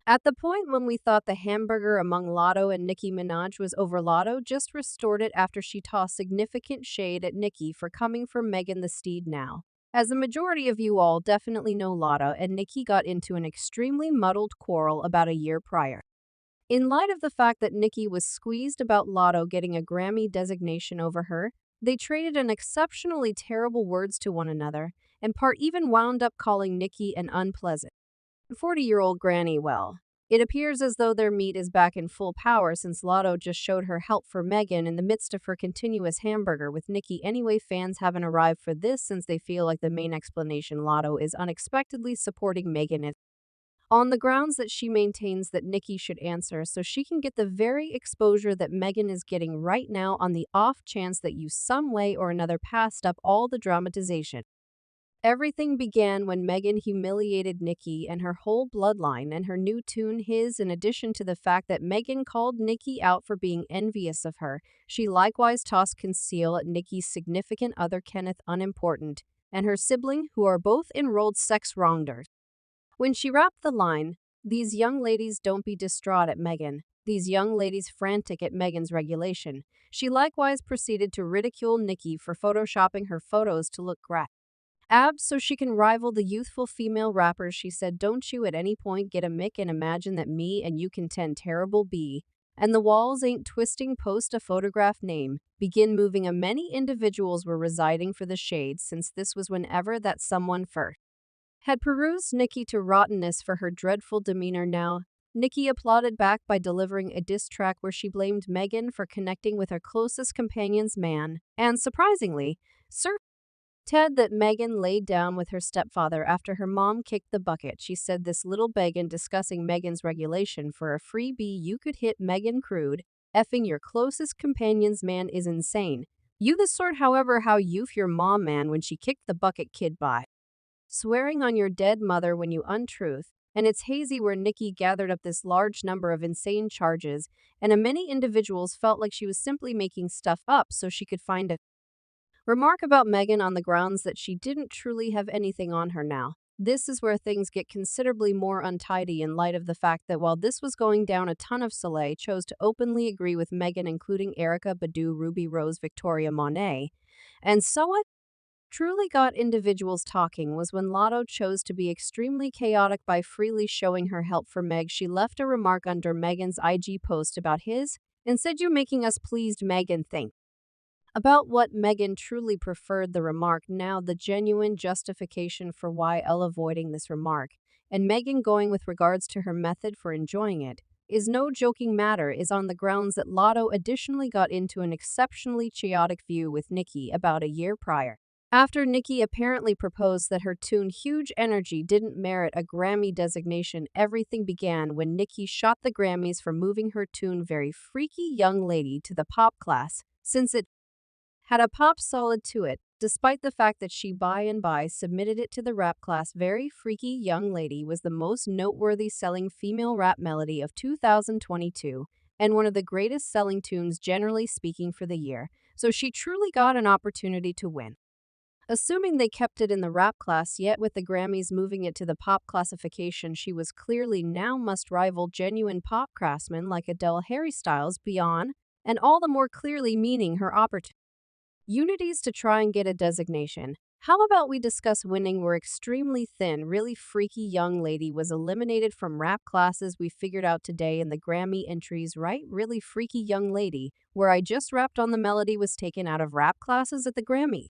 At the point when we thought the hamburger among Latto and Nicki Minaj was over, Latto just restored it after she tossed significant shade at Nicki for coming for Megan the Steed now. As the majority of you all definitely know, Latto and Nicki got into an extremely muddled quarrel about a year prior. In light of the fact that Nicki was squeezed about Latto getting a Grammy designation over her, they traded an exceptionally terrible words to one another, and part even wound up calling Nicki an unpleasant 40-year-old granny. Well, it appears as though their meat is back in full power since Latto just showed her help for Megan in the midst of her continuous hamburger with Nicki. Anyway, fans haven't arrived for this since they feel like the main explanation Latto is unexpectedly supporting Megan on the grounds that she maintains that Nicki should answer so she can get the very exposure that Megan is getting right now, on the off chance that you some way or another passed up all the dramatization. Everything began when Megan humiliated Nicki and her whole bloodline and her new tune His. In addition to the fact that Megan called Nicki out for being envious of her, she likewise tossed conceal at Nicki's significant other Kenneth Unimportant and her sibling, who are both enrolled sex wrongdoers. When she rapped the line, "These young ladies don't be distraught at Megan, these young ladies frantic at Megan's regulation," she likewise proceeded to ridicule Nicki for photoshopping her photos to look abs so she can rival the youthful female rappers. She said, "Don't you at any point get a mic and imagine that me and you can tend terrible B, and the walls ain't twisting post a photograph name, begin moving a many individuals were residing for the shade since this was whenever that someone first had perused Nicki to rottenness for her dreadful demeanor." Now, Nicki applauded back by delivering a diss track where she blamed Megan for connecting with her closest companion's man, and surprisingly, Ted that Megan laid down with her stepfather after her mom kicked the bucket. She said this little beggin' discussing Megan's regulation for a freebie. You could hit Megan crude. Effing your closest companion's man is insane. You the sort, however, how you've your mom man when she kicked the bucket kid by swearing on your dead mother when you untruth. And it's hazy where Nicki gathered up this large number of insane charges, and many individuals felt like she was simply making stuff up so she could find a remark about Megan on the grounds that she didn't truly have anything on her. Now, this is where things get considerably more untidy in light of the fact that while this was going down, a ton of Soleil chose to openly agree with Megan, including Erykah Badu, Ruby Rose, Victoria Monet, and so what truly got individuals talking was when Latto chose to be extremely chaotic by freely showing her help for Meg. She left a remark under Megan's IG post about his, and said, "You making us pleased, Megan, think about what Megan truly preferred." The remark, now the genuine justification for why Elle avoiding this remark, and Megan going with regards to her method for enjoying it, is no joking matter, is on the grounds that Latto additionally got into an exceptionally chaotic feud with Nicki about a year prior. After Nicki apparently proposed that her tune Huge Energy didn't merit a Grammy designation, everything began when Nicki shot the Grammys for moving her tune Very Freaky Young Lady to the pop class, since it had a pop solid to it, despite the fact that she by and by submitted it to the rap class. Very Freaky Young Lady was the most noteworthy selling female rap melody of 2022, and one of the greatest selling tunes generally speaking for the year, so she truly got an opportunity to win. Assuming they kept it in the rap class, yet with the Grammys moving it to the pop classification, she was clearly now must rival genuine pop craftsmen like Adele, Harry Styles, Beyonce, and all the more clearly meaning her opportunities to try and get a designation. How about we discuss winning? We're extremely thin. Really Freaky Young Lady was eliminated from rap classes. We figured out today in the Grammy entries, right? Really Freaky Young Lady, where I just rapped on the melody, was taken out of rap classes at the Grammy,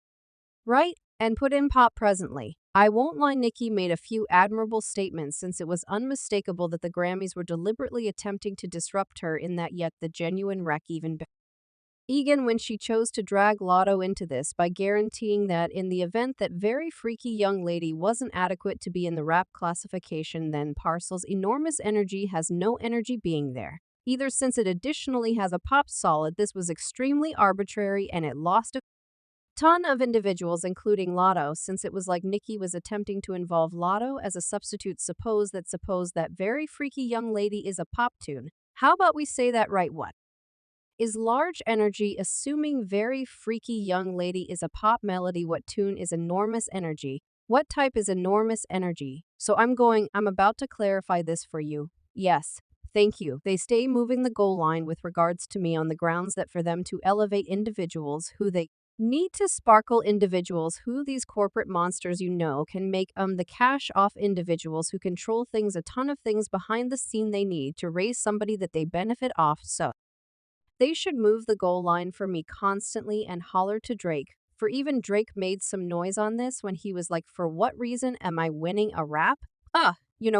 right, and put in pop presently. I won't lie, Nicki made a few admirable statements since it was unmistakable that the Grammys were deliberately attempting to disrupt her in that, yet the genuine wreck even Egan when she chose to drag Latto into this by guaranteeing that in the event that Very Freaky Young Lady wasn't adequate to be in the rap classification, then Parcel's enormous energy has no energy being there either, since it additionally has a pop solid. This was extremely arbitrary and it lost a ton of individuals, including Latto, since it was like Nicki was attempting to involve Latto as a substitute. Suppose that Very Freaky Young Lady is a pop tune. How about we say that right? What is large energy? Assuming Very Freaky Young Lady is a pop melody, what tune is enormous energy? What type is enormous energy? So I'm about to clarify this for you. Yes, thank you. They stay moving the goal line with regards to me on the grounds that for them to elevate individuals who they need to sparkle individuals who these corporate monsters can make the cash off individuals who control things a ton of things behind the scene they need to raise somebody that they benefit off so they should move the goal line for me constantly and holler to Drake. For even Drake made some noise on this when he was like, for what reason am I winning a rap?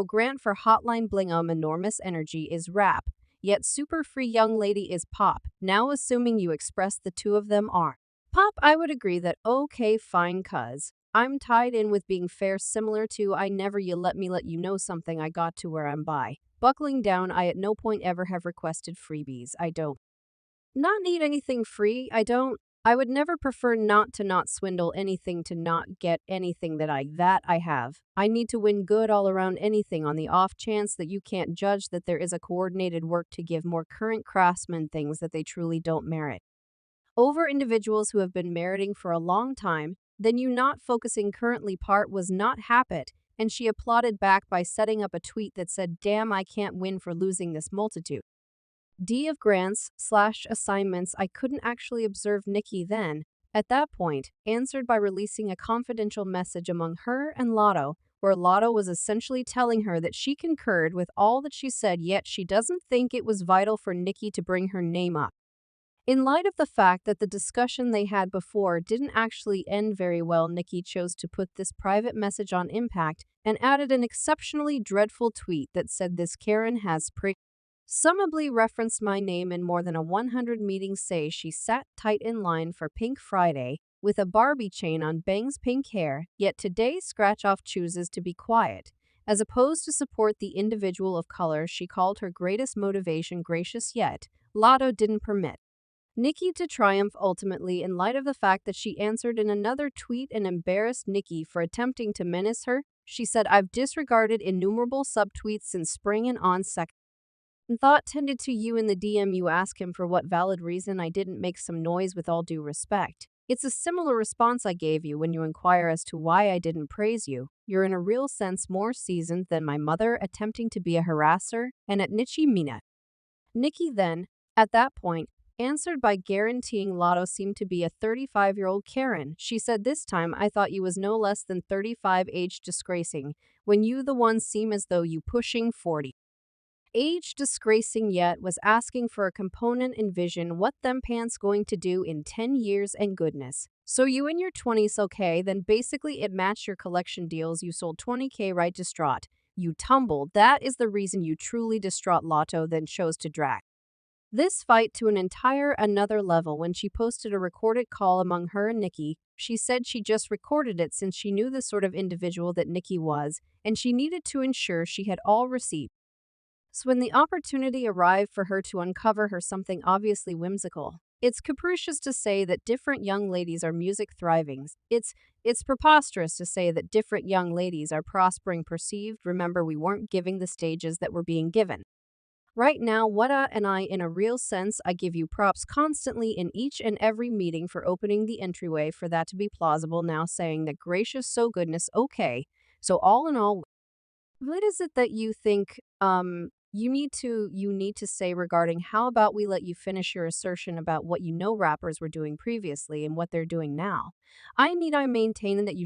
Grant for Hotline Bling enormous energy is rap, yet super free young lady is pop. Now assuming you express the two of them are pop, I would agree that okay, fine, cuz I'm tied in with being fair similar to I never you let me let you know something I got to where I'm by. Buckling down, I at no point ever have requested freebies. I don't not need anything free. I would never prefer not swindle anything to not get anything that I have. I need to win good all around anything on the off chance that you can't judge that there is a coordinated work to give more current craftsmen things that they truly don't merit. Over individuals who have been meriting for a long time, then you not focusing currently part was not habit, and she applauded back by setting up a tweet that said, "Damn, I can't win for losing this multitude." D of grants/assignments. I couldn't actually observe Nicki then, at that point, answered by releasing a confidential message among her and Latto, where Latto was essentially telling her that she concurred with all that she said, yet she doesn't think it was vital for Nicki to bring her name up. In light of the fact that the discussion they had before didn't actually end very well, Nicki chose to put this private message on Impact and added an exceptionally dreadful tweet that said this Karen has presumably referenced my name in more than a 100 meetings. Say she sat tight in line for Pink Friday with a Barbie chain on bangs pink hair, yet today Scratch Off chooses to be quiet. As opposed to support the individual of color she called her greatest motivation gracious, yet Latto didn't permit Nicki to triumph ultimately in light of the fact that she answered in another tweet and embarrassed Nicki for attempting to menace her. She said, "I've disregarded innumerable subtweets since spring and on second thought tended to you in the DM you ask him for what valid reason I didn't make some noise with all due respect. It's a similar response I gave you when you inquire as to why I didn't praise you. You're in a real sense more seasoned than my mother attempting to be a harasser and at Nicki Minaj." Nicki then, at that point, answered by guaranteeing Latto seemed to be a 35-year-old Karen. She said, "This time I thought you was no less than 35 age disgracing, when you the one seem as though you pushing 40. Age disgracing yet was asking for a component envision what them pants going to do in 10 years and goodness. So you in your 20s okay, then basically it matched your collection deals you sold 20K right distraught. You tumbled, that is the reason you truly distraught Latto then chose to drag this fight to an entire another level when she posted a recorded call among her and Nicki. She said she just recorded it since she knew the sort of individual that Nicki was, and she needed to ensure she had all receipts. So when the opportunity arrived for her to uncover her something obviously whimsical, it's capricious to say that different young ladies are music thriving. It's preposterous to say that different young ladies are prospering perceived. Remember, we weren't giving the stages that were being given. Right now, Wada and I, in a real sense, I give you props constantly in each and every meeting for opening the entryway for that to be plausible. Now saying that gracious so goodness, okay. So all in all, what is it that you think you need to say regarding how about we let you finish your assertion about what rappers were doing previously and what they're doing now? I maintain that you